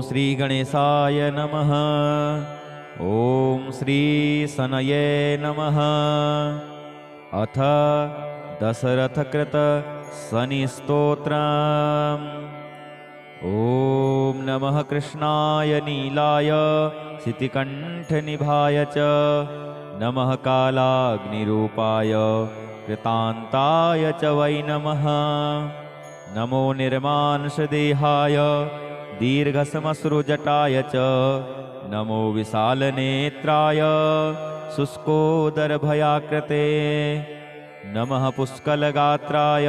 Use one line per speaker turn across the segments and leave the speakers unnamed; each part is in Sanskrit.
श्री गणेशाय नमः। ॐ श्री सनये नमः। अथ दशरथकृत शनिस्तोत्रम्। ॐ नमः कृष्णाय नीलाय शितिकण्ठनिभाय च नमः कालाग्निरूपाय कृतान्ताय च वै नमः। नमो निर्मांसदेहाय दीर्घश्मश्रुजटाय च नमो विशालनेत्राय शुष्कोदरभयाकृते नमः पुष्कलगात्राय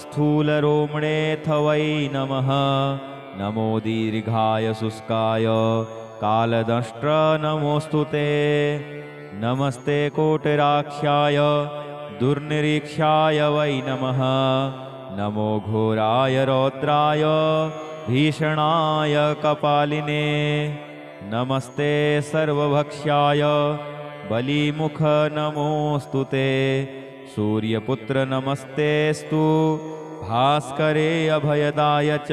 स्थूलरोमणेऽथ वै नमः। नमो दीर्घाय शुष्काय कालदंष्ट्र नमोऽस्तु ते। नमस्ते कोटिराख्याय दुर्निरीक्षाय वै नमः। नमो घोराय रौद्राय भीषणाय कपालिने नमस्ते सर्वभक्ष्याय बलिमुख नमोऽस्तु ते। सूर्यपुत्र नमस्तेस्तु भास्करे अभयदाय च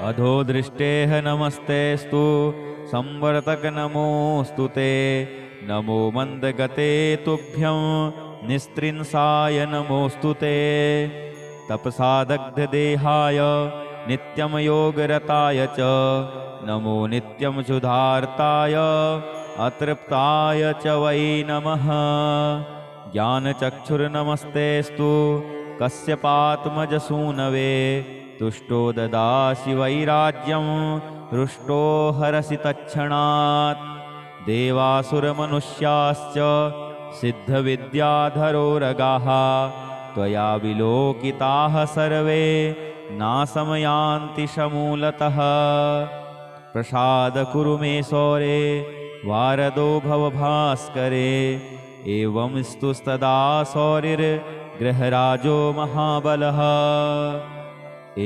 अधोदृष्टेः नमस्तेस्तु संवर्तक नमोऽस्तु ते। नमो मन्दगते तुभ्यं निस्त्रिंसाय नमोऽस्तु ते। तपसादग्धदेहाय नित्यं योगरताय च नमो नित्यं क्षुधार्ताय अतृप्ताय च वै नमः। ज्ञानचक्षुर्नमस्तेस्तु कश्यपात्मजसूनवे तुष्टो ददासि वैराज्यं हृष्टो हरसि तत्क्षणात्। देवासुरमनुष्याश्च सिद्धविद्याधरोरगाः त्वया विलोकिताः सर्वे नाशमयान्ति समूलतः। प्रसाद कुरु मे सौरे वारदो भव भास्करे एवं स्तुस्तदा शौरिर्गृहराजो महाबलः।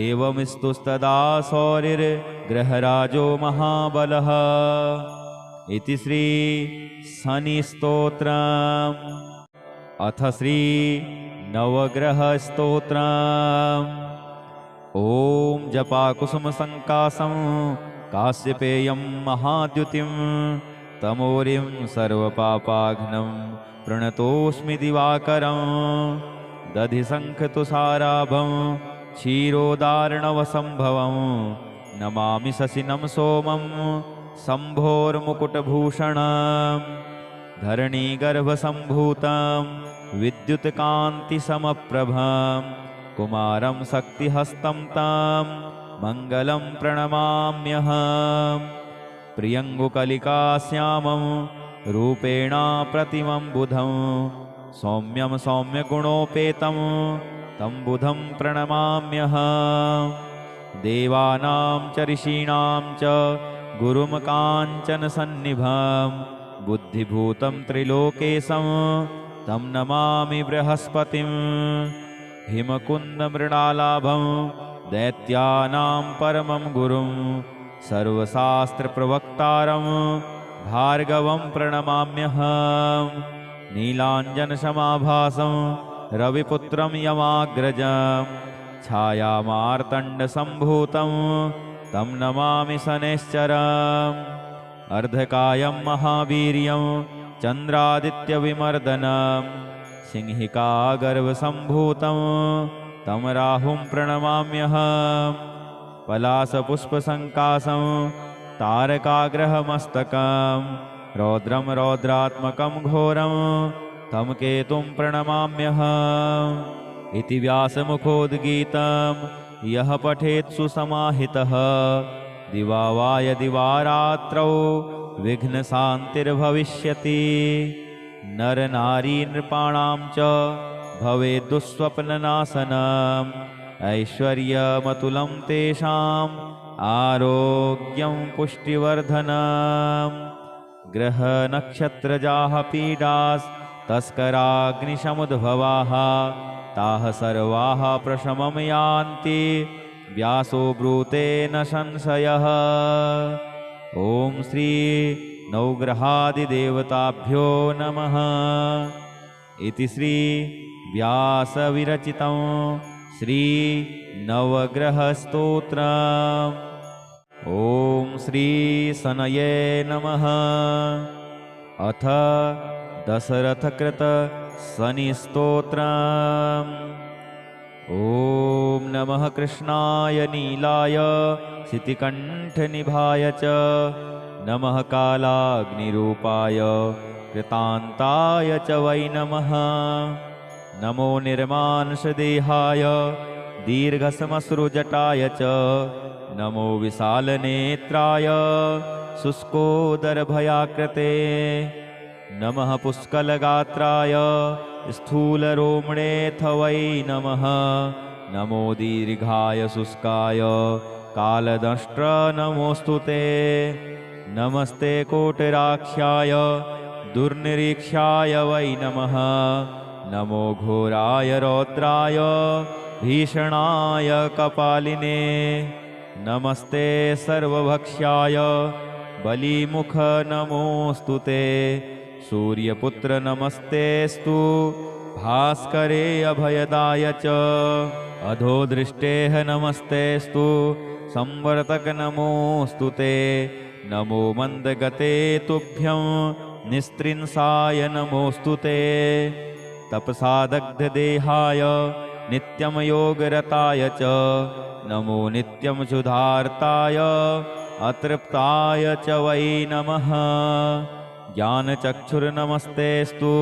एवं स्तुस्तदा शौरिर्गृहराजो महाबलः। इति श्री शनिस्तोत्रम्। अथ श्री नवग्रहस्तोत्रम्। ॐ जपाकुसुमसङ्कासं काश्यपेयं महाद्युतिं तमोरिं सर्वपापाघ्नं प्रणतोऽस्मि दिवाकरं। दधिशङ्खतुषाराभं क्षीरोदार्णवसम्भवं नमामि शशिनं सोमं शम्भोर्मुकुटभूषणं। धरणीगर्भसम्भूतं विद्युत्कान्तिसमप्रभं कुमारं शक्तिहस्तं तं मङ्गलं प्रणमाम्यहम्। प्रियङ्गुकलिकाश्यामं रूपेण प्रतिमं बुधं सौम्यं सौम्यगुणोपेतं तं बुधं प्रणमाम्यहम्। देवानां च ऋषीणां च गुरुं काञ्चनसन्निभं बुद्धिभूतं त्रिलोकेशं तं नमामि बृहस्पतिं। हिमकुन्दमृणालाभं दैत्यानां परमं गुरुं सर्वशास्त्रप्रवक्तारं भार्गवं प्रणमाम्यहम्। नीलाञ्जनसमाभासं रविपुत्रं यमाग्रजं छायामार्तण्डसम्भूतं तं नमामि शनैश्चरम्। अर्धकायं महावीर्यं चन्द्रादित्यविमर्दनं सिंहिकागर्भसम्भूतं तं राहुं प्रणमाम्यहम्। पलाशपुष्पसङ्कासं तारकाग्रहमस्तकं रौद्रं रौद्रात्मकं घोरं तं केतुं प्रणमाम्यहम्। इति व्यासमुखोद्गीतं यः पठेत् सुसमाहितः दिवा वा यदि वा रात्रौ विघ्नशान्तिर्भविष्यति। नरनारी नृपाणां च भवेत् दुःस्वप्ननाशनम् ऐश्वर्यमतुलं तेषाम् आरोग्यं पुष्टिवर्धनम्। ग्रहनक्षत्रजाः पीडास्तस्कराग्निसमुद्भवाः ताः सर्वाः प्रशमं यान्ति व्यासो ब्रूते न संशयः। ॐ श्री नवग्रहादिदेवताभ्यो नमः। इति श्री व्यासविरचितं श्री नवग्रहस्तोत्रम्। ॐ श्री सनये नमः। अथ दशरथकृत शनिस्तोत्रम्। ॐ नमः कृष्णाय नीलाय शितिकण्ठनिभाय च नमः कालाग्निरूपाय कृतान्ताय च वै नमः। नमो निर्मांशदेहाय दीर्घश्मश्रुजटाय च नमो विशालनेत्राय शुष्कोदरभयाकृते नमः पुष्कलगात्राय स्थूलरोमणेऽथ वै नमः। नमो दीर्घाय शुष्काय कालदंष्ट्र नमोऽस्तु ते। नमस्ते कोटिराख्याय दुर्निरीक्षाय वै नमः। नमो घोराय रौद्राय भीषणाय कपालिने नमस्ते सर्वभक्ष्याय बलिमुख नमोऽस्तु ते। सूर्यपुत्र नमस्तेस्तु भास्करे अभयदाय च अधोदृष्टेः नमस्तेस्तु संवर्तक नमोऽस्तु ते। नमो मन्दगते तुभ्यं निस्त्रिंसाय नमोऽस्तु ते। तपसादग्धदेहाय नित्यं योगरताय च नमो नित्यं क्षुधार्ताय अतृप्ताय च वै नमः। ज्ञानचक्षुर्नमस्तेस्तु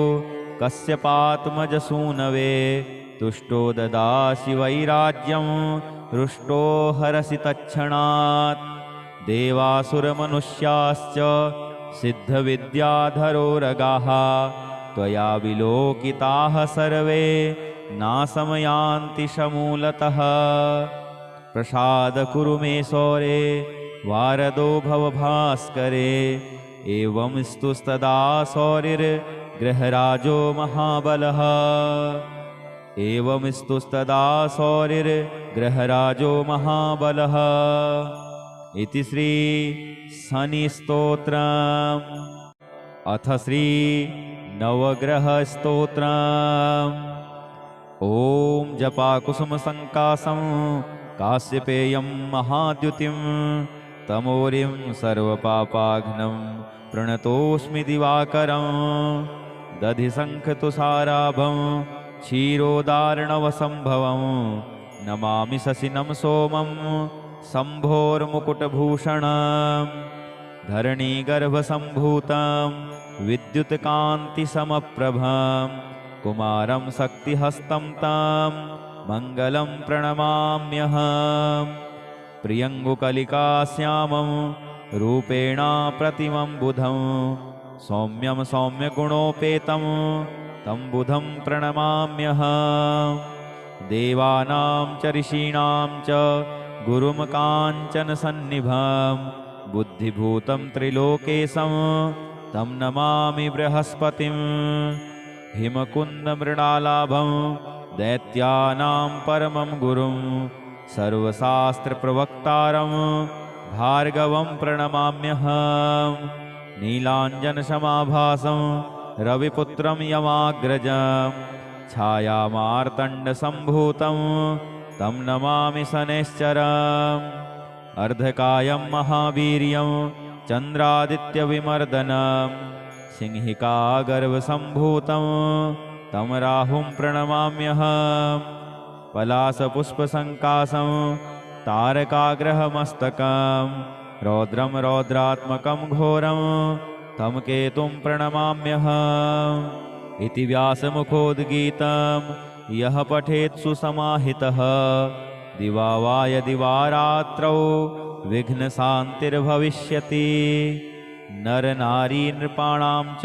कश्यपात्मजसूनवे तुष्टो ददासि वैराज्यं हृष्टो हरसि तत्क्षणात्। देवासुरमनुष्याश्च सिद्धविद्याधरोरगाः त्वया विलोकिताः सर्वे नाशमयान्ति समूलतः। प्रसाद कुरु मे सौरे वारदो भव भास्करे एवं स्तुस्तदा सौरिर्गृहराजो महाबलः। एवं स्तुस्तदा सौरिर्गृहराजो महाबलः। इति श्री शनिस्तोत्रम्। अथ श्री नवग्रहस्तोत्रम्। ॐ जपाकुसुमसङ्कासं काश्यपेयं महाद्युतिं तमोरिं सर्वपापाघ्नं प्रणतोऽस्मि दिवाकरं। दधिशङ्खतुषाराभं क्षीरोदार्णवसम्भवं नमामि शशिनं सोमं शम्भोर्मुकुटभूषणं। धरणीगर्भसम्भूतं विद्युत्कान्तिसमप्रभं कुमारं शक्तिहस्तं तं मङ्गलं प्रणमाम्यहम्। प्रियङ्गुकलिकाश्यामं रूपेणाप्रतिमं बुधं सौम्यं सौम्यगुणोपेतं तं बुधं प्रणमाम्यहम्। देवानां च ऋषीणां च गुरुं काञ्चनसन्निभं बुद्धिभूतं त्रिलोकेशं तं नमामि बृहस्पतिं। हिमकुन्दमृणालाभं दैत्यानां परमं गुरुं सर्वशास्त्रप्रवक्तारं भार्गवं प्रणमाम्यहम्। नीलाञ्जनसमाभासं रविपुत्रं यमाग्रजं छायामार्तण्डसम्भूतं तं नमामि शनैश्चरम्। अर्धकायं महावीर्यं चन्द्रादित्यविमर्दनं सिंहिकागर्भसम्भूतं तं राहुं प्रणमाम्यहम्। पलाशपुष्पसङ्कासं तारकाग्रहमस्तकं रौद्रं रौद्रात्मकं घोरं तं केतुं प्रणमाम्यहम्। इति व्यासमुखोद्गीतं यः पठेत् सुसमाहितः दिवा वा यदि वा रात्रौ विघ्नशान्तिर्भविष्यति। नरनारी नृपाणां च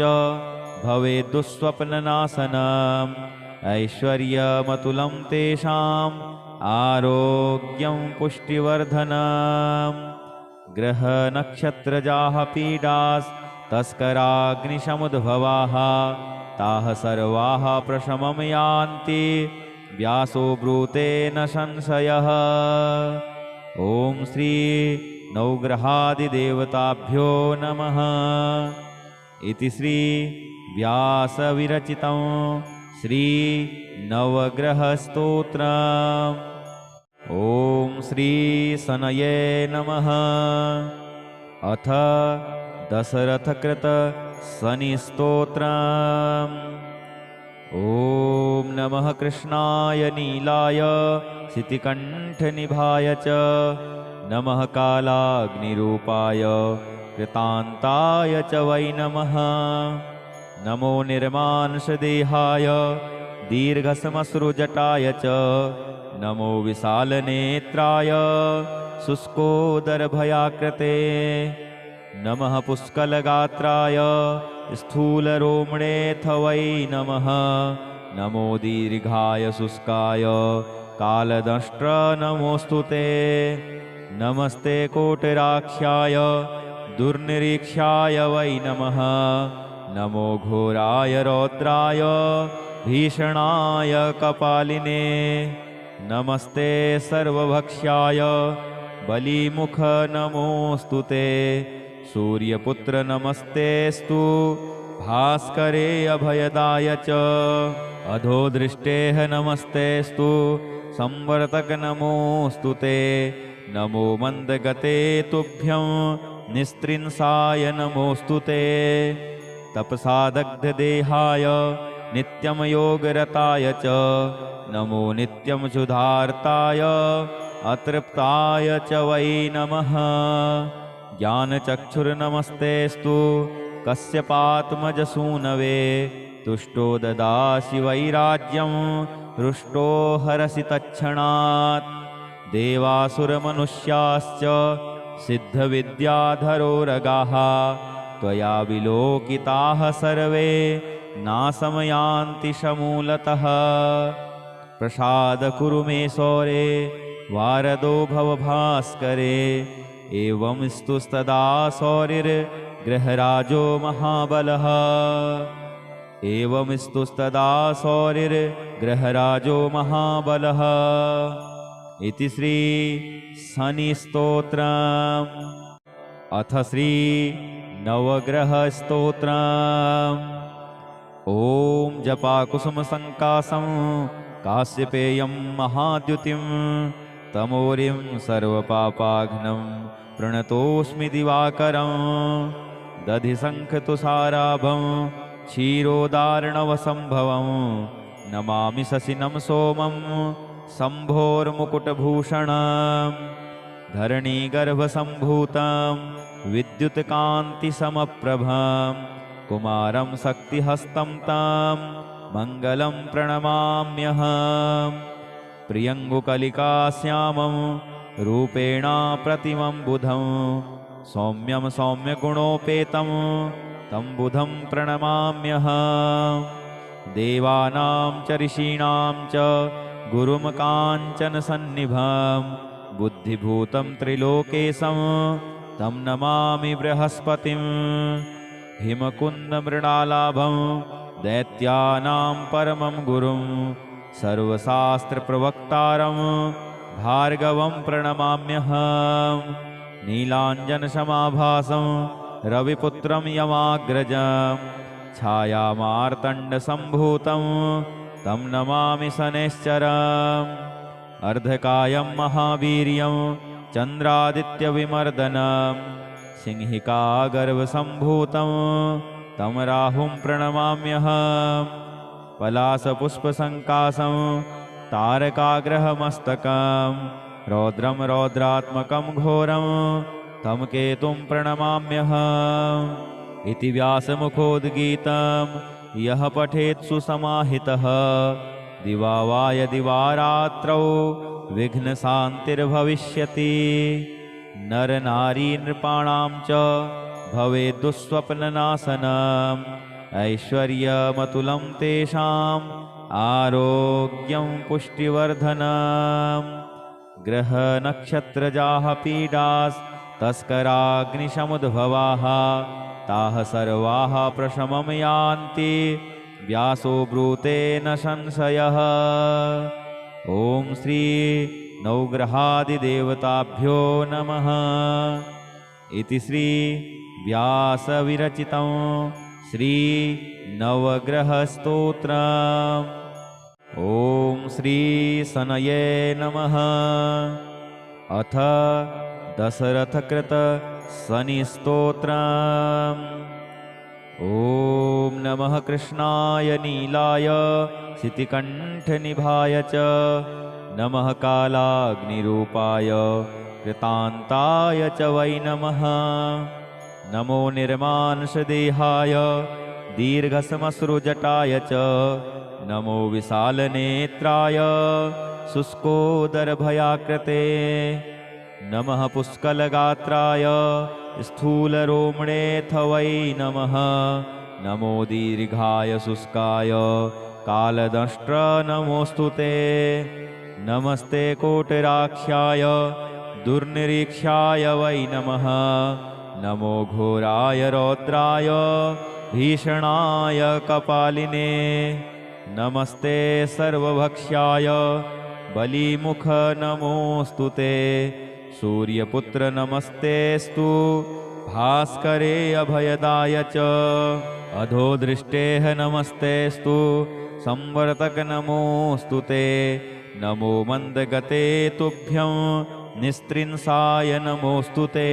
भवेत् दुःस्वप्ननाशनम् ऐश्वर्यमतुलं तेषाम् आरोग्यं पुष्टिवर्धनम्। ग्रहनक्षत्रजाः पीडास्तस्कराग्निसमुद्भवाः ताः सर्वाः प्रशमं यान्ति व्यासो ब्रूते न संशयः। ॐ श्री नवग्रहादिदेवताभ्यो नमः। इति श्री व्यासविरचितं श्री नवग्रहस्तोत्रम्। ॐ श्री शनये नमः। अथ दशरथकृत शनिस्तोत्रम्। ॐ नमः कृष्णाय नीलाय शितिकण्ठनिभाय च नमः कालाग्निरूपाय कृतान्ताय च वै नमः। नमो निर्मांशदेहाय दीर्घश्मश्रुजटाय च नमो विशालनेत्राय शुष्कोदरभयाकृते नमः पुष्कलगात्राय स्थूलरोमणेऽथ वै नमः। नमो दीर्घाय शुष्काय कालदंष्ट्र नमोऽस्तु ते। नमस्ते कोटिराख्याय दुर्निरीक्षाय वै नमः। नमो घोराय रौद्राय भीषणाय कपालिने नमस्ते सर्वभक्ष्याय बलिमुख नमोऽस्तु ते। सूर्यपुत्र नमस्तेस्तु भास्करे अभयदाय च अधोदृष्टेः नमस्तेस्तु संवर्तक नमोऽस्तु ते। नमो मन्दगते तुभ्यं निस्त्रिंसाय नमोऽस्तु ते। तपसादग्धदेहाय नित्यं योगरताय च नमो नित्यं क्षुधार्ताय अतृप्ताय च वै नमः। ज्ञानचक्षुर्नमस्तेस्तु कश्यपात्मजसूनवे तुष्टो ददासि वैराज्यं हृष्टो हरसि तत्क्षणात्। देवासुरमनुष्याश्च सिद्धविद्याधरोरगाः त्वया विलोकिताः सर्वे नाशमयान्ति समूलतः। प्रसाद कुरु मे सौरे वारदो भव भास्करे एवं स्तुस्तदा सौरिर्गृहराजो महाबलः। एवं स्तुस्तदा सौरिर्गृहराजो महाबलः। इति श्री शनिस्तोत्रम्। अथ श्री नवग्रहस्तोत्रम्। ॐ जपाकुसुमसङ्कासं काश्यपेयं महाद्युतिं तमोरिं सर्वपापाघ्नं प्रणतोऽस्मि दिवाकरं। दधिशङ्खतुषाराभं क्षीरोदार्णवसम्भवं नमामि शशिनं सोमं शम्भोर्मुकुटभूषणं। धरणीगर्भसम्भूतं विद्युत्कान्तिसमप्रभं कुमारं शक्तिहस्तं तं मङ्गलं प्रणमाम्यहम्। प्रियङ्गुकलिकाश्यामं रूपेण प्रतिमं बुधं सौम्यं सौम्यगुणोपेतं तं बुधं प्रणमाम्यहम्। देवानां च ऋषीणां च गुरुं काञ्चनसन्निभं बुद्धिभूतं त्रिलोकेशं तं नमामि बृहस्पतिं। हिमकुन्दमृणालाभं दैत्यानां परमं गुरुं सर्वशास्त्रप्रवक्तारं भार्गवं प्रणमाम्यहम्। नीलाञ्जनसमाभासं रविपुत्रं यमाग्रजं छायामार्तण्डसम्भूतं तं नमामि शनैश्चरम्। अर्धकायं महावीर्यं चन्द्रादित्यविमर्दनं सिंहिकागर्भसम्भूतं तं राहुं प्रणमाम्यहम्। पलाशपुष्पसङ्कासं तारकाग्रहमस्तकं रौद्रं रौद्रात्मकं घोरं तं केतुं प्रणमाम्यहम्। इति व्यासमुखोद्गीतं यः पठेत् सुसमाहितः दिवा वा यदि वा रात्रौ विघ्नशान्तिर्भविष्यति। नरनारी नृपाणां च भवेत् दुःस्वप्ननाशनम् ऐश्वर्यमतुलं तेषाम् आरोग्यं पुष्टिवर्धनम्। ग्रहनक्षत्रजाः पीडास्तस्कराग्निसमुद्भवाः ताः सर्वाः प्रशमं यान्ति व्यासो ब्रूते न संशयः। ॐ श्री नवग्रहादिदेवताभ्यो नमः। इति श्री व्यासविरचितं श्री नवग्रहस्तोत्रम्। ॐ श्री शनये नमः। अथ दशरथकृत शनिस्तोत्रम्। ॐ नमः कृष्णाय नीलाय शितिकण्ठनिभाय च नमः कालाग्निरूपाय कृतान्ताय च वै नमः। नमो निर्मांशदेहाय दीर्घसमश्रुजटाय च नमो विशालनेत्राय शुष्कोदरभयाकृते नमः पुष्कलगात्राय स्थूलरोमणेऽथ वै नमः। नमो दीर्घाय शुष्काय कालदंष्ट्र नमोऽस्तु ते। नमस्ते कोटराक्षाय दुर्निरीक्षाय वै नमः। नमो घोराय रौद्राय भीषणाय कपालिने नमस्ते सर्वभक्ष्याय बलिमुख नमोऽस्तु ते। सूर्यपुत्र नमस्तेस्तु भास्करे अभयदाय च अधोदृष्टेः नमस्तेस्तु संवर्तक नमोऽस्तु ते। नमो मन्दगते तुभ्यं निस्त्रिंसाय नमोऽस्तु ते।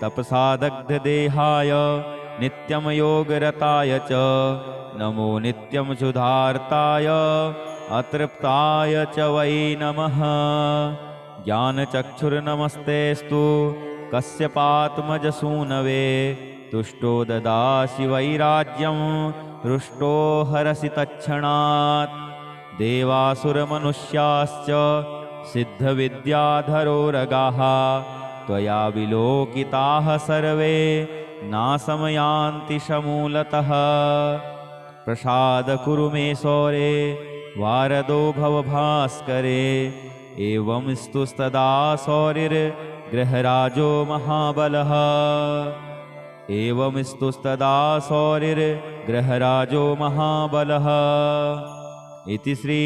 तपसादग्धदेहाय नित्यं योगरताय च नमो नित्यं क्षुधार्ताय अतृप्ताय च वै नमः। ज्ञानचक्षुर्नमस्तेस्तु कश्यपात्मजसूनवे तुष्टो ददासि वैराज्यं हृष्टो हरसि तत्क्षणात्। देवासुरमनुष्याश्च सिद्धविद्याधरोरगाः त्वया विलोकिताः सर्वे नाशमयान्ति समूलतः। प्रसाद कुरु मे सौरे वारदो भव भास्करे एवं स्तुस्तदा सौरिर्गृहराजो महाबलः। एवं स्तुस्तदा सौरिर्गृहराजो महाबलः। इति श्री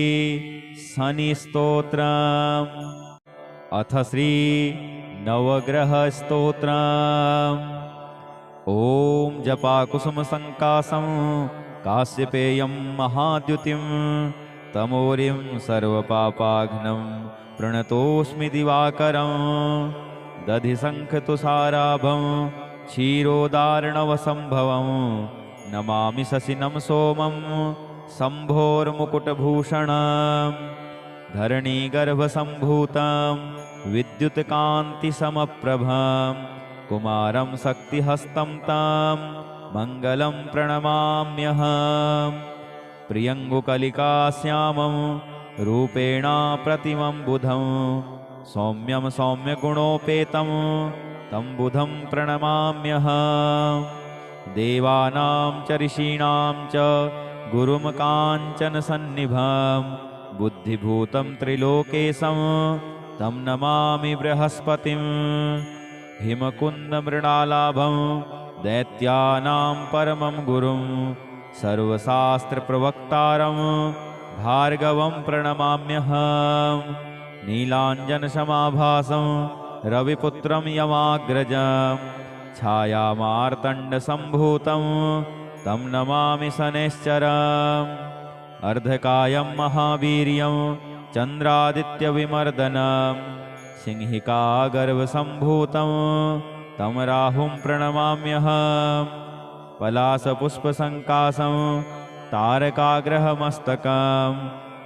शनिस्तोत्रम्। अथ श्री नवग्रहस्तोत्रम्। ॐ जपाकुसुमसङ्कासं काश्यपेयं महाद्युतिं तमोरिं सर्वपापाघ्नं प्रणतोऽस्मि दिवाकरं। दधिशङ्खतुषाराभं क्षीरोदार्णवसम्भवं नमामि शशिनं सोमं शम्भोर्मुकुटभूषणं। धरणीगर्भसम्भूतं विद्युत्कान्तिसमप्रभं कुमारं शक्तिहस्तं तं मङ्गलं प्रणमाम्यहम्। प्रियङ्गुकलिकाश्यामं रूपेण प्रतिमं बुधं सौम्यं सौम्यगुणोपेतं तं बुधं प्रणमाम्यहम्। देवानां च ऋषीणां च गुरुं काञ्चनसन्निभं बुद्धिभूतं त्रिलोकेशं तं नमामि बृहस्पतिं। हिमकुन्दमृणालाभं दैत्यानां परमं गुरुं सर्वशास्त्रप्रवक्तारं भार्गवं प्रणमाम्यहम्। नीलाञ्जनसमाभासं रविपुत्रं यमाग्रजं छायामार्तण्डसम्भूतं तं नमामि शनैश्चरम्। अर्धकायं महावीर्यं चन्द्रादित्यविमर्दनं सिंहिकागर्भसम्भूतं तं राहुं प्रणमाम्यहम्। पलाशपुष्पसङ्कासं तारकाग्रहमस्तकं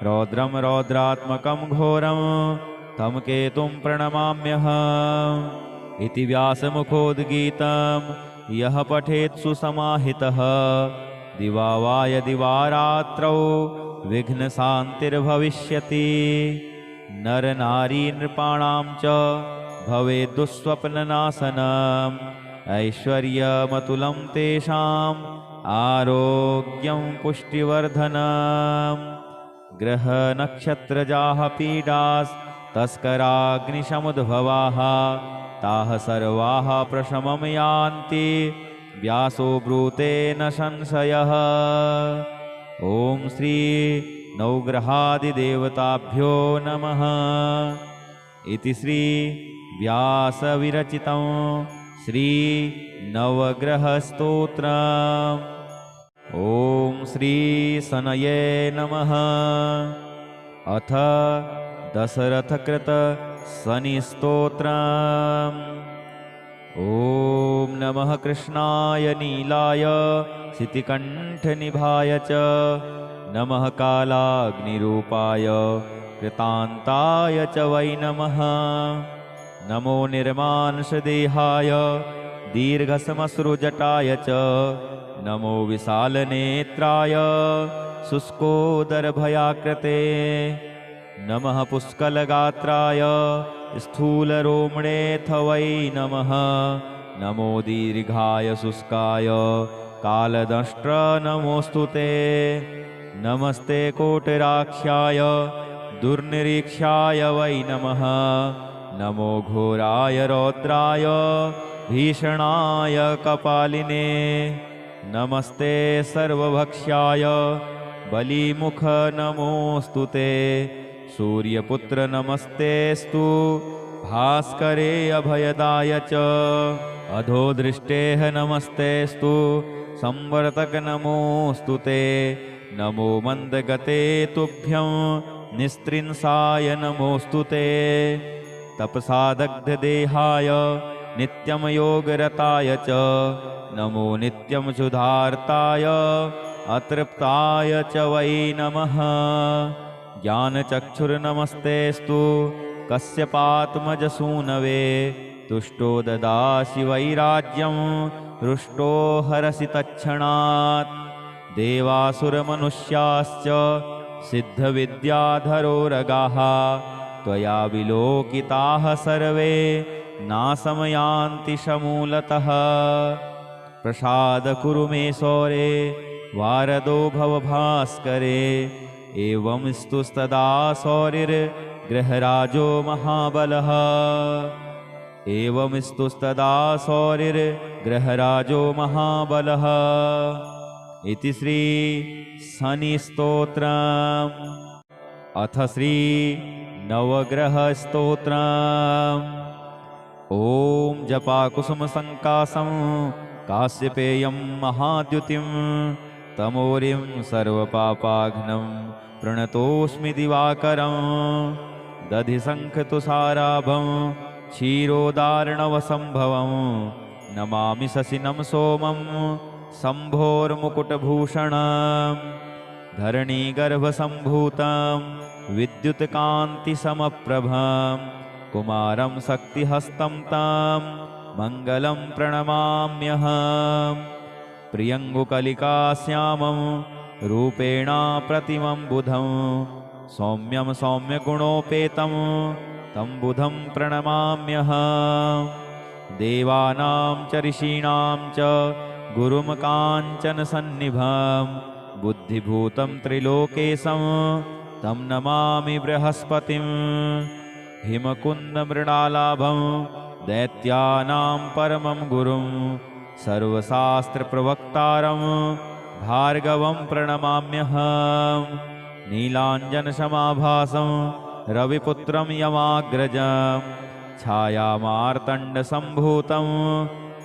रौद्रं रौद्रात्मकं घोरं तं केतुं प्रणमाम्यहम्। इति व्यासमुखोद्गीतं यः पठेत् सुसमाहितः दिवा वा यदि वा रात्रौ विघ्नशान्तिर्भविष्यति। नरनारी नृपाणां च भवेत् दुःस्वप्ननाशनम् ऐश्वर्यमतुलं तेषाम् आरोग्यं पुष्टिवर्धनम्। ग्रहनक्षत्रजाः पीडास्तस्कराग्निसमुद्भवाः ताः सर्वाः प्रशमं यान्ति व्यासो ब्रूते न संशयः। ॐ श्री नवग्रहादिदेवताभ्यो नमः। इति श्री व्यासविरचितं श्री नवग्रहस्तोत्रम्। ॐ श्री शनये नमः। अथ दशरथकृत शनिस्तोत्रम्। ॐ नमः कृष्णाय नीलाय शितिकण्ठनिभाय च नमः कालाग्निरूपाय कृतान्ताय च वै नमः। नमो निर्मांशदेहाय दीर्घसमश्रुजटाय च नमो विशालनेत्राय शुष्कोदरभयाकृते नमः पुष्कलगात्राय स्थूलरोमणेऽथ वै नमः। नमो दीर्घाय शुष्काय कालदंष्ट्र नमोऽस्तु ते। नमस्ते कोटराक्षाय दुर्निरीक्षाय वै नमः। नमो घोराय रौद्राय भीषणाय कपालिने नमस्ते सर्वभक्ष्याय बलिमुख नमोऽस्तु ते। सूर्यपुत्र नमस्तेस्तु भास्करे अभयदाय च अधोदृष्टेः नमस्तेस्तु संवर्तक नमोऽस्तु ते। नमो मन्दगते तुभ्यं निस्त्रिंसाय नमोऽस्तु ते। तपसादग्धदेहाय नित्यं योगरताय च नमो नित्यं क्षुधार्ताय अतृप्ताय च वै नमः। ज्ञानचक्षुर्नमस्तेस्तु कश्यपात्मजसूनवे तुष्टो ददासि वैराज्यं हृष्टो हरसि तत्क्षणात्। देवासुरमनुष्याश्च सिद्धविद्याधरोरगाः त्वया विलोकिताः सर्वे नाशमयान्ति समूलतः। प्रसाद कुरु मे सौरे वारदो भव भास्करे एवं स्तुस्तदा सौरिर्गृहराजो महाबलः। एवं स्तुस्तदा सौरिर्गृहराजो महाबलः। इति श्री शनिस्तोत्रम्। अथ श्री नवग्रहस्तोत्रम्। ॐ जपाकुसुमसङ्कासं काश्यपेयं महाद्युतिं तमोरिं सर्वपापाघ्नं प्रणतोऽस्मि दिवाकरं। दधिशङ्खतुषाराभं क्षीरोदार्णवसम्भवं नमामि शशिनं सोमं शम्भोर्मुकुटभूषणं। धरणीगर्भसम्भूतं विद्युत्कान्तिसमप्रभं कुमारं शक्तिहस्तं तं मङ्गलं प्रणमाम्यहम्। प्रियङ्गुकलिकाश्यामं रूपेण प्रतिमं बुधं सौम्यं सौम्यगुणोपेतं तं बुधं प्रणमाम्यहम्। देवानां च ऋषीणां च गुरुं काञ्चनसन्निभं बुद्धिभूतं त्रिलोकेशं तं नमामि बृहस्पतिं। हिमकुन्दमृणालाभं दैत्यानां परमं गुरुं सर्वशास्त्रप्रवक्तारं भार्गवं प्रणमाम्यहम्। नीलाञ्जनसमाभासं रविपुत्रं यमाग्रजं छायामार्तण्डसम्भूतं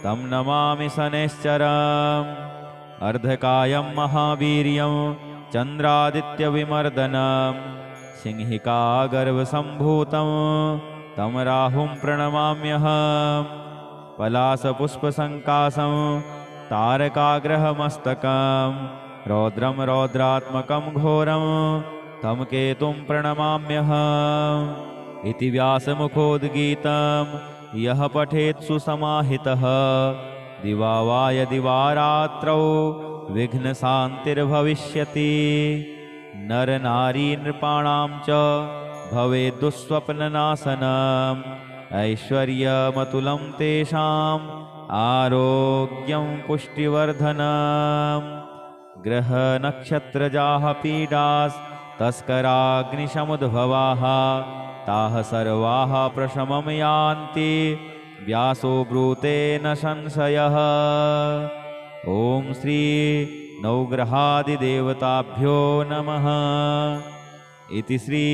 तं नमामि शनैश्चरम्। अर्धकायं महावीर्यं चन्द्रादित्यविमर्दनं सिंहिकागर्भसम्भूतं तं राहुं प्रणमाम्यहम्। पलाशपुष्पसङ्कासं तारकाग्रहमस्तकं रौद्रं रौद्रात्मकं घोरं तं केतुं प्रणमाम्यहम्। इति व्यासमुखोद्गीतं यः पठेत् सुसमाहितः दिवा वा यदि वा रात्रौ विघ्नशान्तिर्भविष्यति। नरनारी नृपाणां च भवेत् दुःस्वप्ननाशनम् ऐश्वर्यमतुलं तेषाम् आरोग्यं पुष्टिवर्धनम्। ग्रहनक्षत्रजाः पीडास्तस्कराग्निसमुद्भवाः ताः सर्वाः प्रशमं यान्ति व्यासो ब्रूते न संशयः। ॐ श्री नवग्रहादिदेवताभ्यो नमः। इति श्री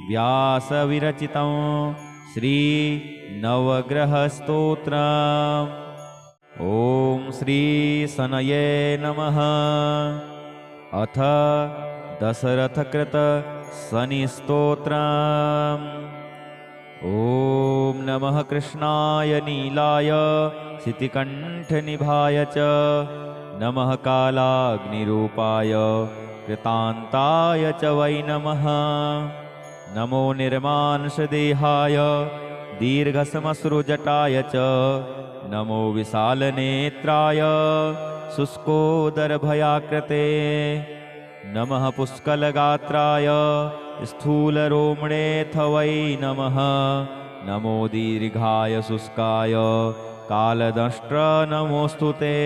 व्यासविरचितं श्री नवग्रहस्तोत्रम्। ॐ श्री शनये नमः। अथ दशरथकृत शनिस्तोत्रम्। ॐ नमः कृष्णाय नीलाय शितिकण्ठनिभाय च नमः कालाग्निरूपाय कृतान्ताय च वै नमः। नमो निर्मांशदेहाय दीर्घसमश्रुजटाय च नमो विशालनेत्राय शुष्कोदरभयाकृते नमः पुष्कलगात्राय स्थूलरोमणेऽथ वै नमः। नमो दीर्घाय शुष्काय कालदंष्ट्र नमोऽस्तु ते।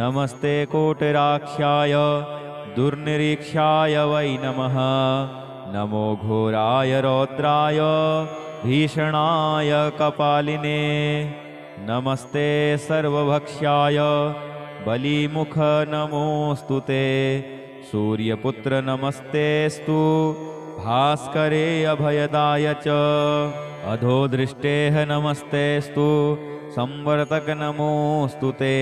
नमस्ते कोटिराख्याय दुर्निरीक्षाय वै नमः। नमो घोराय रौद्राय भीषणाय कपालिने नमस्ते सर्वभक्ष्याय बलिमुख नमोऽस्तु ते। सूर्यपुत्र नमस्तेस्तु भास्करे अभयदाय च अधोदृष्टेः नमस्तेस्तु संवर्तक नमोऽस्तु ते।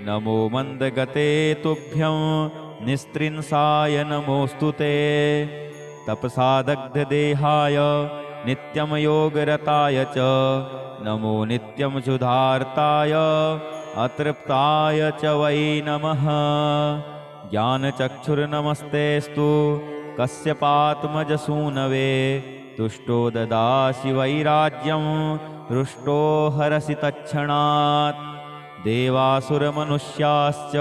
नमो मन्दगते तुभ्यं निस्त्रिंसाय नमोऽस्तु ते। तपसादग्धदेहाय नित्यं योगरताय च नमो नित्यं क्षुधार्ताय अतृप्ताय च वै नमः। ज्ञानचक्षुर्नमस्तेस्तु कश्यपात्मजसूनवे तुष्टो ददासि वैराज्यं हृष्टो हरसि तत्क्षणात्। देवासुरमनुष्याश्च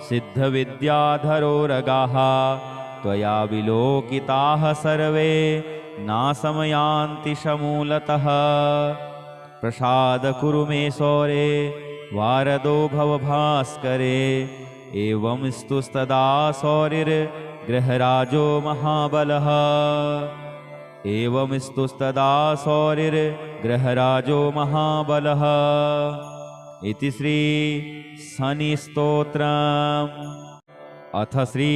सिद्धविद्याधरोरगाः त्वया विलोकिताः सर्वे नाशमयान्ति समूलतः। प्रसाद कुरु मे सौरे वारदो भव भास्करे एवं स्तुस्तदा सौरिर्गृहराजो महाबलः। एवं स्तुस्तदा सौरिर्गृहराजो महाबलः। इति श्री शनिस्तोत्रम्। अथ श्री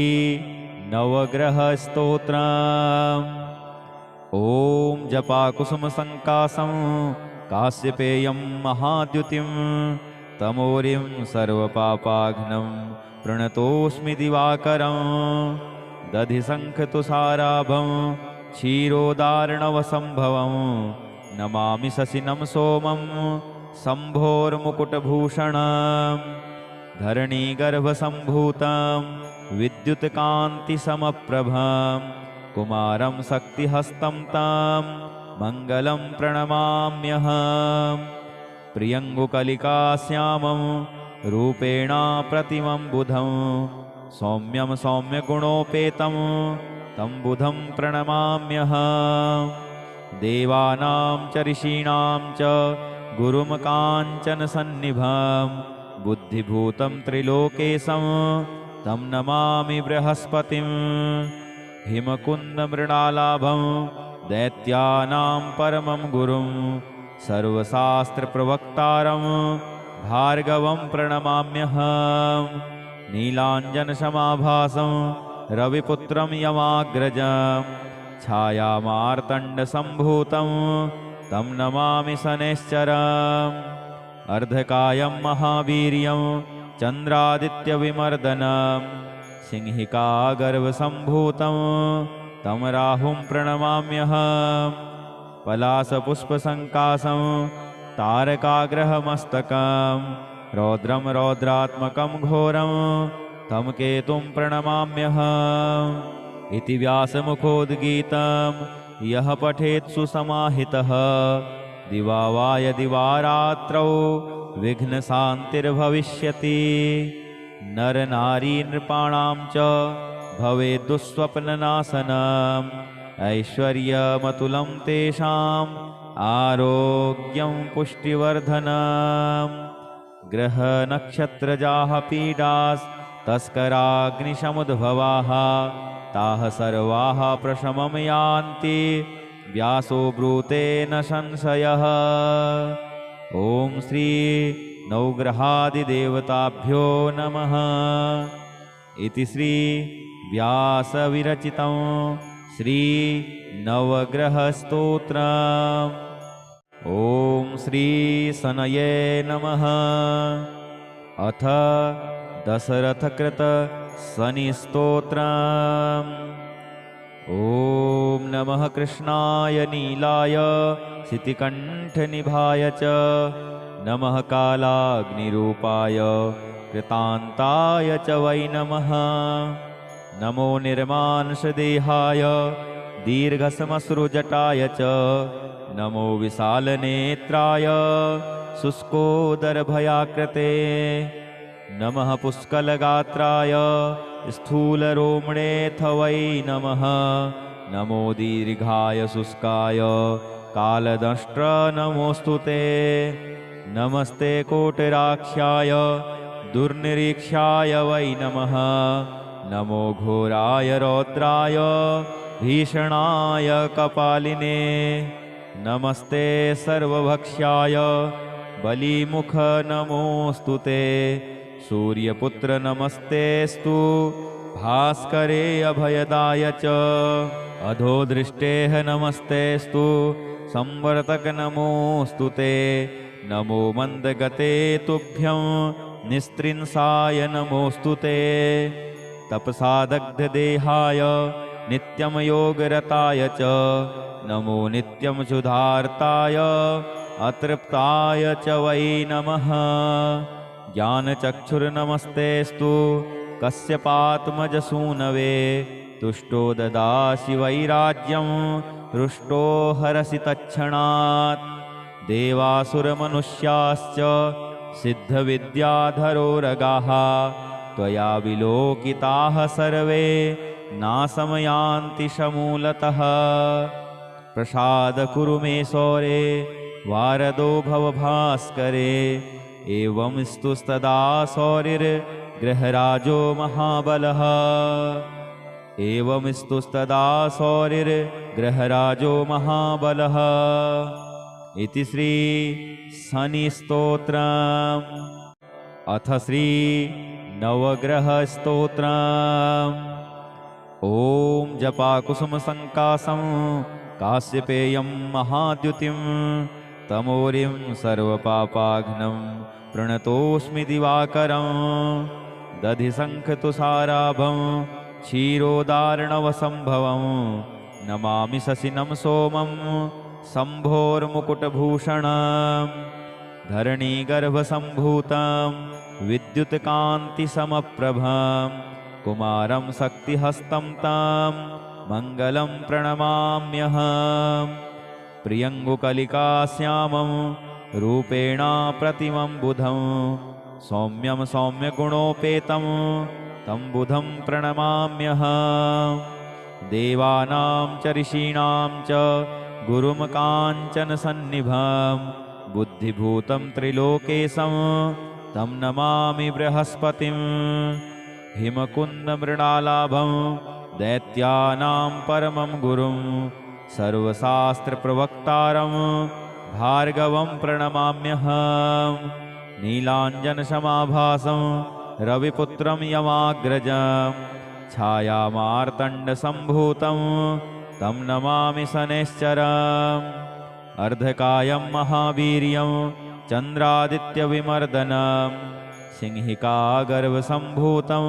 नवग्रहस्तोत्रम्। ॐ जपाकुसुमसङ्कासं काश्यपेयं महाद्युतिं तमोरिं सर्वपापाघ्नं प्रणतोऽस्मि दिवाकरं। दधिशङ्खतुषाराभं क्षीरोदार्णवसम्भवं नमामि शशिनं सोमं शम्भोर्मुकुटभूषणं। धरणीगर्भसम्भूतं विद्युत्कान्तिसमप्रभं कुमारं शक्तिहस्तं तं मङ्गलं प्रणमाम्यहम्। प्रियङ्गुकलिकाश्यामं रूपेण प्रतिमं बुधं सौम्यं सौम्यगुणोपेतं तं बुधं प्रणमाम्यहम्। देवानां च ऋषीणां च गुरुं काञ्चनसन्निभं बुद्धिभूतं त्रिलोकेशं तं नमामि बृहस्पतिं। हिमकुन्दमृणालाभं दैत्यानां परमं गुरुं सर्वशास्त्रप्रवक्तारं भार्गवं प्रणमाम्यहम्। नीलाञ्जनसमाभासं रविपुत्रं यमाग्रजं छायामार्तण्डसम्भूतं तं नमामि शनैश्चरम्। अर्धकायं महावीर्यं चन्द्रादित्यविमर्दनं सिंहिकागर्भसम्भूतं तं राहुं प्रणमाम्यहम्। पलाशपुष्पसङ्कासं तारकाग्रहमस्तकं रौद्रं रौद्रात्मकं घोरं तं केतुं प्रणमाम्यहम्। इति व्यासमुखोद्गीतं यः पठेत् सुसमाहितः दिवा वा यदि वा रात्रौ विघ्नशान्तिर्भविष्यति। नरनारी नृपाणां च भवेत् दुःस्वप्ननाशनम् ऐश्वर्यमतुलं तेषाम् आरोग्यं पुष्टिवर्धनम्। ग्रहनक्षत्रजाः पीडास्तस्कराग्निसमुद्भवाः ताः सर्वाः प्रशमं यान्ति व्यासो ब्रूते न संशयः। ॐ श्री नवग्रहादिदेवताभ्यो नमः। इति श्री व्यासविरचितं श्री नवग्रहस्तोत्रम्। ॐ श्री शनये नमः। अथ दशरथकृत शनिस्तोत्रम्। ॐ नमः कृष्णाय नीलाय सितिकण्ठनिभाय च नमः कालाग्निरूपाय कृतान्ताय च वै नमः। नमो निर्मांशदेहाय दीर्घसमश्रुजटाय च नमो विशालनेत्राय शुष्कोदरभयाकृते नमः पुष्कलगात्राय स्थूलरोमणेऽथ वै नमः। नमो दीर्घाय शुष्काय कालदंष्ट्र नमोऽस्तु ते। नमस्ते कोटिराक्षाय दुर्निरीक्षाय वै नमः। नमो घोराय रौद्राय भीषणाय कपालिने नमस्ते सर्वभक्ष्याय बलिमुख नमोऽस्तु ते। सूर्यपुत्र नमस्तेस्तु भास्करे अभयदाय च अधोदृष्टेः नमस्तेस्तु संवर्तक नमोऽस्तु ते। नमो मन्दगते तुभ्यं निस्त्रिंसाय नमोऽस्तु ते। तपसादग्धदेहाय नित्यं योगरताय च नमो नित्यं क्षुधार्ताय अतृप्ताय च वै नमः। ज्ञानचक्षुर्नमस्तेस्तु कश्यपात्मजसूनवे तुष्टो ददासि वैराज्यं हृष्टो हरसि तत्क्षणात्। देवासुरमनुष्याश्च सिद्धविद्याधरोरगाः त्वया विलोकिताः सर्वे नाशमयान्ति समूलतः। प्रसाद कुरु मे सौरे वारदो भव भास्करे एवं स्तुस्तदा सौरिर्गृहराजो महाबलः। एवं स्तुस्तदा सौरिर्गृहराजो महाबलः। इति श्री शनिस्तोत्रम्। अथ श्री नवग्रहस्तोत्रम्। ॐ जपाकुसुमसङ्कासं काश्यपेयं महाद्युतिं तमोरिं सर्वपापाघ्नं प्रणतोऽस्मि दिवाकरं। दधिशङ्खतुषाराभं क्षीरोदार्णवसम्भवं नमामि शशिनं सोमं शम्भोर्मुकुटभूषणं। धरणीगर्भसम्भूतं विद्युत्कान्तिसमप्रभं कुमारं शक्तिहस्तं तं मङ्गलं प्रणमाम्यहम्। प्रियङ्गुकलिकाश्यामं रूपेण प्रतिमं बुधं सौम्यं सौम्यगुणोपेतं तं बुधं प्रणमाम्यहम्। देवानां च ऋषीणां च गुरुं काञ्चनसन्निभं बुद्धिभूतं त्रिलोकेशं तं नमामि बृहस्पतिं। हिमकुन्दमृणालाभं दैत्यानां परमं गुरुं सर्वशास्त्रप्रवक्तारं भार्गवं प्रणमाम्यहम्। नीलाञ्जनसमाभासं रविपुत्रं यमाग्रजं छायामार्तण्डसम्भूतं तं नमामि शनैश्चरम्। अर्धकायं महावीर्यं चन्द्रादित्यविमर्दनं सिंहिकागर्भसम्भूतं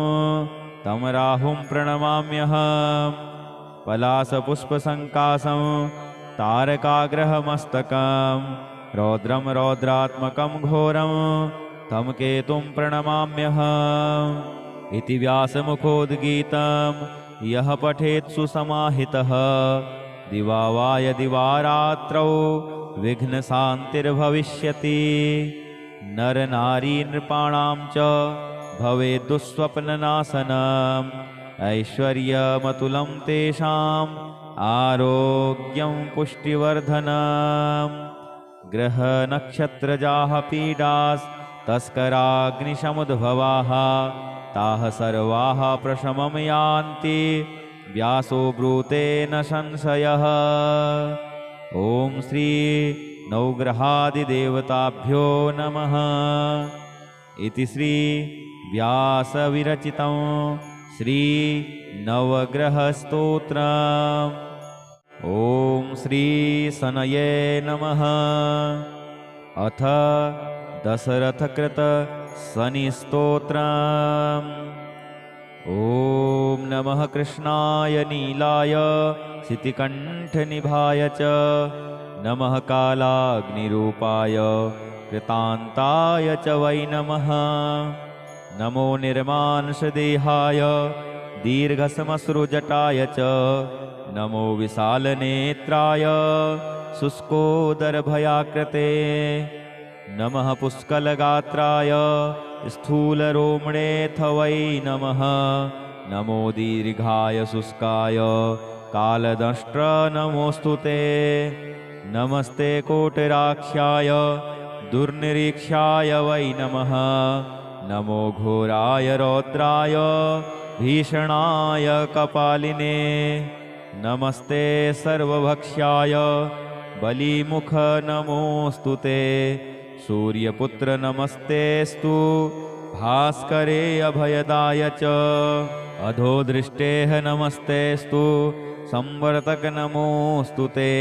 तं राहुं प्रणमाम्यहम्। पलाशपुष्पसङ्कासं तारकाग्रहमस्तकं रौद्रं रौद्रात्मकं घोरं तं केतुं प्रणमाम्यहम्। इति व्यासमुखोद्गीतं यः पठेत् सुसमाहितः दिवा वा यदि वा रात्रौ विघ्नशान्तिर्भविष्यति। नरनारी नृपाणां च भवेत् दुःस्वप्ननाशनम् ऐश्वर्यमतुलं तेषाम् आरोग्यं पुष्टिवर्धनम्। ग्रहनक्षत्रजाः पीडास्तस्कराग्निसमुद्भवाः ताः सर्वाः प्रशमं यान्ति व्यासो ब्रूते न संशयः। ॐ श्री नवग्रहादिदेवताभ्यो नमः। इति श्री व्यासविरचितं श्री नवग्रहस्तोत्रम्। ॐ श्री शनये नमः। अथ दशरथकृत शनिस्तोत्रम्। ॐ नमः कृष्णाय नीलाय शितिकण्ठनिभाय च नमः कालाग्निरूपाय कृतान्ताय च वै नमः। नमो निर्मांशदेहाय दीर्घसमश्रुजटाय च नमो विशालनेत्राय शुष्कोदरभयाकृते नमः पुष्कलगात्राय स्थूलरोमणेऽथ वै नमः। नमो दीर्घाय शुष्काय कालदंष्ट्र नमोऽस्तु ते। नमस्ते कोटिराक्षाय दुर्निरीक्षाय वै नमः। नमो घोराय रौद्राय भीषणाय कपालिने नमस्ते सर्वभक्ष्याय बलिमुख नमोऽस्तु ते। सूर्यपुत्र नमस्तेस्तु भास्करे अभयदाय च अधोदृष्टेः नमस्तेस्तु संवर्तक नमोऽस्तु ते।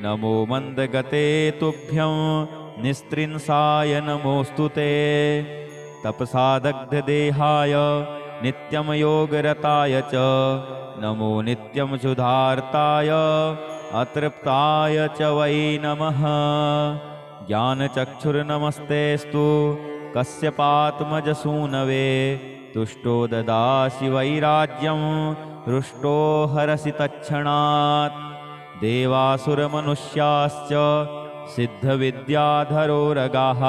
नमो मन्दगते तुभ्यं निस्त्रिंसाय नमोऽस्तु ते। तपसादग्धदेहाय नित्यं योगरताय च नमो नित्यं क्षुधार्ताय अतृप्ताय च वै नमः। ज्ञानचक्षुर्नमस्तेस्तु कश्यपात्मजसूनवे तुष्टो ददासि वैराज्यं हृष्टो हरसि तत्क्षणात्। देवासुरमनुष्याश्च सिद्धविद्याधरोरगाः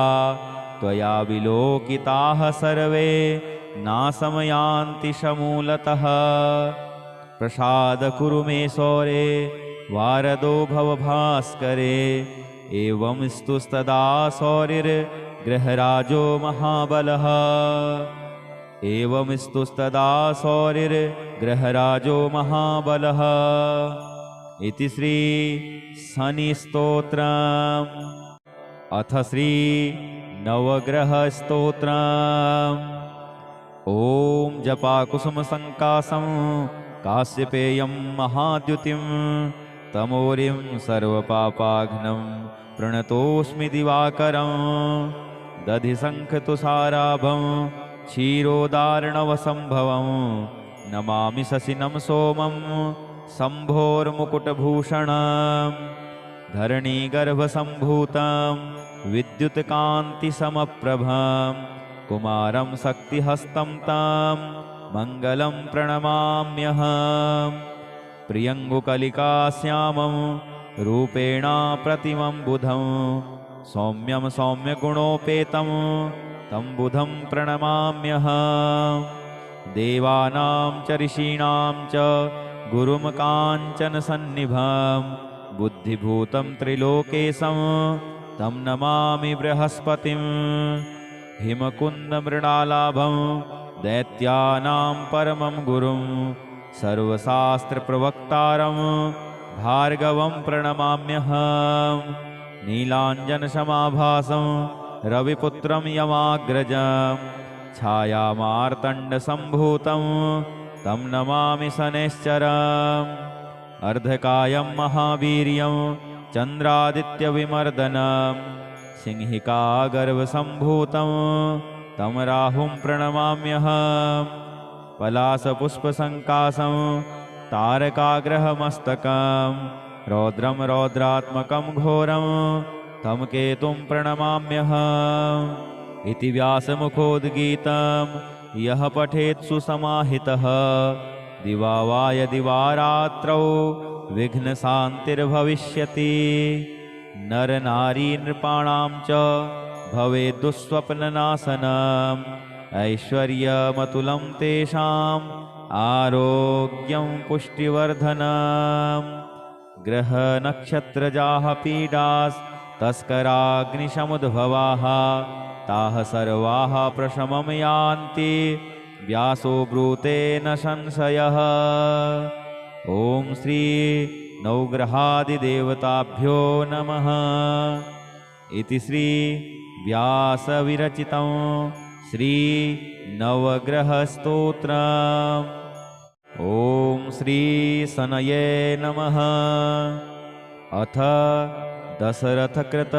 त्वया विलोकिताः सर्वे नाशं यान्ति समूलतः। प्रसाद कुरु मे सौरे वारदो भव भास्करे एवं स्तुस्तदा सौरिर्गृहराजो महाबलः। एवं स्तुस्तदा सौरिर्गृहराजो महाबलः। इति श्री शनिस्तोत्रम्। अथ श्री नवग्रहस्तोत्रम्। ॐ जपाकुसुमसङ्कासं काश्यपेयं महाद्युतिं तमोरिं सर्वपापाघ्नं प्रणतोऽस्मि दिवाकरं। दधिशङ्खतुषाराभं क्षीरोदार्णवसम्भवं नमामि शशिनं सोमं शम्भोर्मुकुटभूषणं। धरणीगर्भसम्भूतं विद्युत्कान्तिसमप्रभं कुमारं शक्तिहस्तं तं मङ्गलं प्रणमाम्यहम्। प्रियङ्गुकलिकाश्यामं रूपेण प्रतिमं बुधं सौम्यं सौम्यगुणोपेतं तं बुधं प्रणमाम्यहम्। देवानां च ऋषीणां च गुरुं काञ्चनसन्निभं बुद्धिभूतं त्रिलोकेशं तं नमामि बृहस्पतिं। हिमकुन्दमृणालाभं दैत्यानां परमं गुरुं सर्वशास्त्रप्रवक्तारं भार्गवं प्रणमाम्यहम्। नीलाञ्जनसमाभासं रविपुत्रं यमाग्रजं छायामार्तण्डसम्भूतं तं नमामि शनैश्चरम्। अर्धकायं महावीर्यं चन्द्रादित्यविमर्दनं सिंहिकागर्भसम्भूतं तं राहुं प्रणमाम्यहम्। पलाशपुष्पसङ्कासं तारकाग्रहमस्तकं रौद्रं रौद्रात्मकं घोरं तं केतुं प्रणमाम्यहम्। इति व्यासमुखोद्गीतं यः पठेत् सुसमाहितः दिवा वा यदि वा रात्रौ विघ्नशान्तिर्भविष्यति। नरनारी नृपाणां च भवेत् दुःस्वप्ननाशनम् ऐश्वर्यमतुलं तेषाम् आरोग्यं पुष्टिवर्धनम्। ग्रहनक्षत्रजाः पीडास्तस्कराग्निसमुद्भवाः ताः सर्वाः प्रशमं यान्ति व्यासो ब्रूते न संशयः। ॐ श्री नवग्रहादिदेवताभ्यो नमः। इति श्री व्यासविरचितं श्री नवग्रहस्तोत्रम्। ॐ श्री शनये नमः। अथ दशरथकृत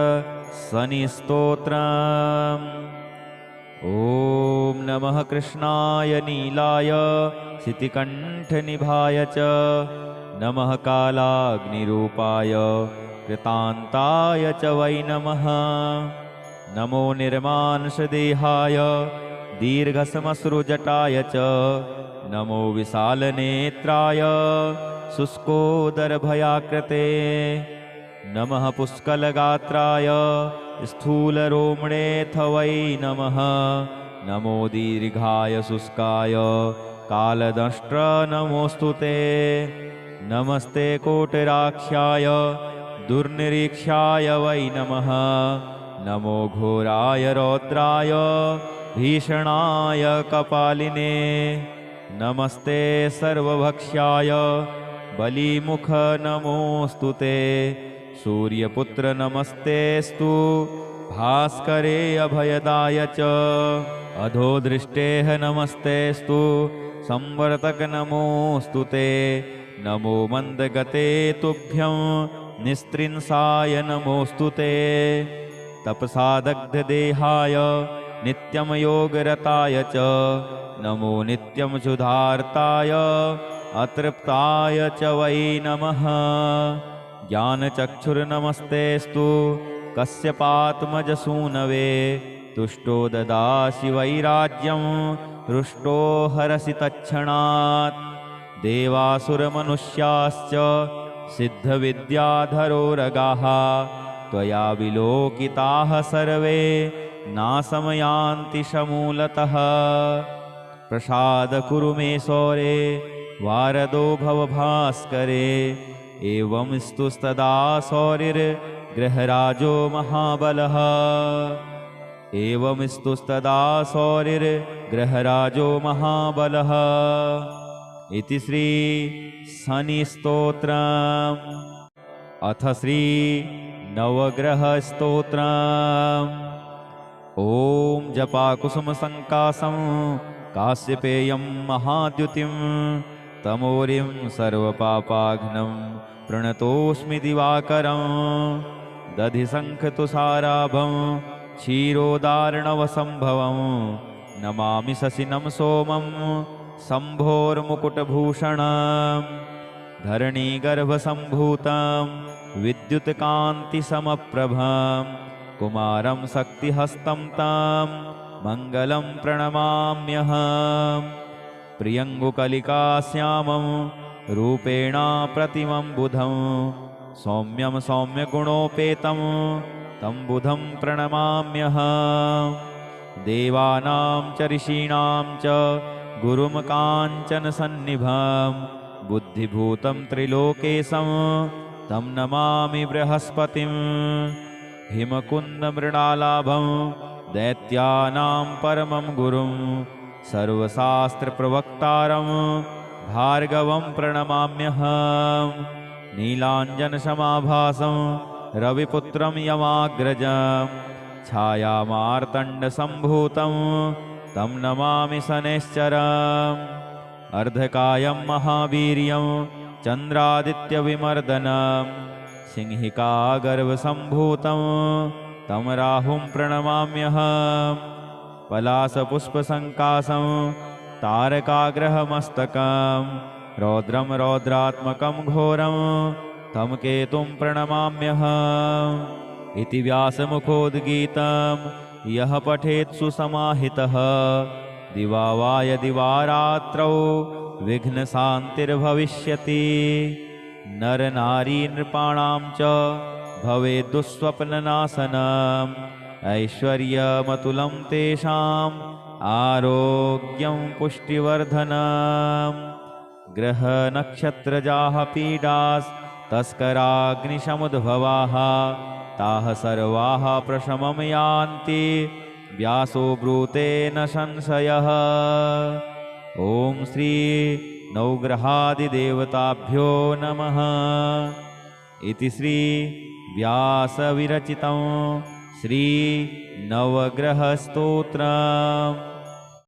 शनिस्तोत्रम्। ॐ नमः नमः कृष्णाय नीलाय शितिकण्ठनिभाय च नमः कालाग्निरूपाय कृतान्ताय च वै नमः। नमो निर्मांशदेहाय दीर्घसमश्रुजटाय च नमो विशालनेत्राय शुष्कोदरभयाकृते नमः पुष्कलगात्राय स्थूलरोमणेऽथ वै नमः। नमो दीर्घाय शुष्काय कालदंष्ट्र नमोऽस्तु ते। नमस्ते कोटराक्षाय दुर्निरीक्षाय वै नमः। नमो घोराय रौद्राय भीषणाय कपालिने नमस्ते सर्वभक्ष्याय बलिमुख नमोऽस्तु ते। सूर्यपुत्र नमस्तेस्तु भास्करे अभयदाय च अधोदृष्टेः नमस्तेस्तु संवर्तक नमोऽस्तु ते। नमो मन्दगते तुभ्यं निस्त्रिंसाय नमोऽस्तु ते। तपसादग्धदेहाय नित्यं योगरताय च नमो नित्यं क्षुधार्ताय अतृप्ताय च वै नमः। ज्ञानचक्षुर्नमस्तेस्तु कश्यपात्मजसूनवे तुष्टो ददासि वैराज्यं हृष्टो हरसि तत्क्षणात्। देवासुरमनुष्याश्च सिद्धविद्याधरोरगाः त्वया विलोकिताः सर्वे नाशमयान्ति समूलतः। प्रसाद कुरु मे सौरे वारदो भव भास्करे एवं स्तुस्तदा सौरिर्गृहराजो महाबलः। एवं स्तुस्तदा सौरिर्गृहराजो महाबलः। इति श्री शनिस्तोत्रम्। अथ श्री नवग्रहस्तोत्रम्। ॐ जपाकुसुमसङ्कासं काश्यपेयं महाद्युतिं तमोरिं सर्वपापाघ्नं प्रणतोऽस्मि दिवाकरं। दधिशङ्खतुषाराभं क्षीरोदार्णवसम्भवं नमामि शशिनं सोमं शम्भोर्मुकुटभूषणं। धरणीगर्भसम्भूतं विद्युत्कान्तिसमप्रभं कुमारं शक्तिहस्तं तं मङ्गलं प्रणमाम्यहम्। प्रियङ्गुकलिकाश्यामं रूपेण प्रतिमं बुधं सौम्यं सौम्यगुणोपेतं तं बुधं प्रणमाम्यहम्। देवानां च ऋषीणां च गुरुं काञ्चनसन्निभं बुद्धिभूतं त्रिलोकेशं तं नमामि बृहस्पतिं। हिमकुन्दमृणालाभं दैत्यानां परमं गुरुं सर्वशास्त्रप्रवक्तारं भार्गवं प्रणमाम्यहम्। नीलाञ्जनसमाभासं रविपुत्रं यमाग्रजं छायामार्तण्डसम्भूतं तं नमामि शनैश्चरम्। अर्धकायं महावीर्यं चन्द्रादित्यविमर्दनं सिंहिकागर्भसम्भूतं तं राहुं प्रणमाम्यहम्। पलाशपुष्पसङ्कासं तारकाग्रहमस्तकं रौद्रं रौद्रात्मकं घोरं तं केतुं प्रणमाम्यहम्। इति व्यासमुखोद्गीतं यः पठेत् सुसमाहितः दिवा वा यदि वा रात्रौ विघ्नशान्तिर्भविष्यति। नरनारी नृपाणां च भवेत् दुःस्वप्ननाशनम् ऐश्वर्यमतुलं तेषाम् आरोग्यं पुष्टिवर्धनम्। ग्रहनक्षत्रजाः पीडास्तस्कराग्निसमुद्भवाः ताः सर्वाः प्रशमं यान्ति व्यासो ब्रूते न संशयः। ॐ श्री नवग्रहादिदेवताभ्यो नमः। इति श्री व्यासविरचितं श्री नवग्रहस्तोत्रम्।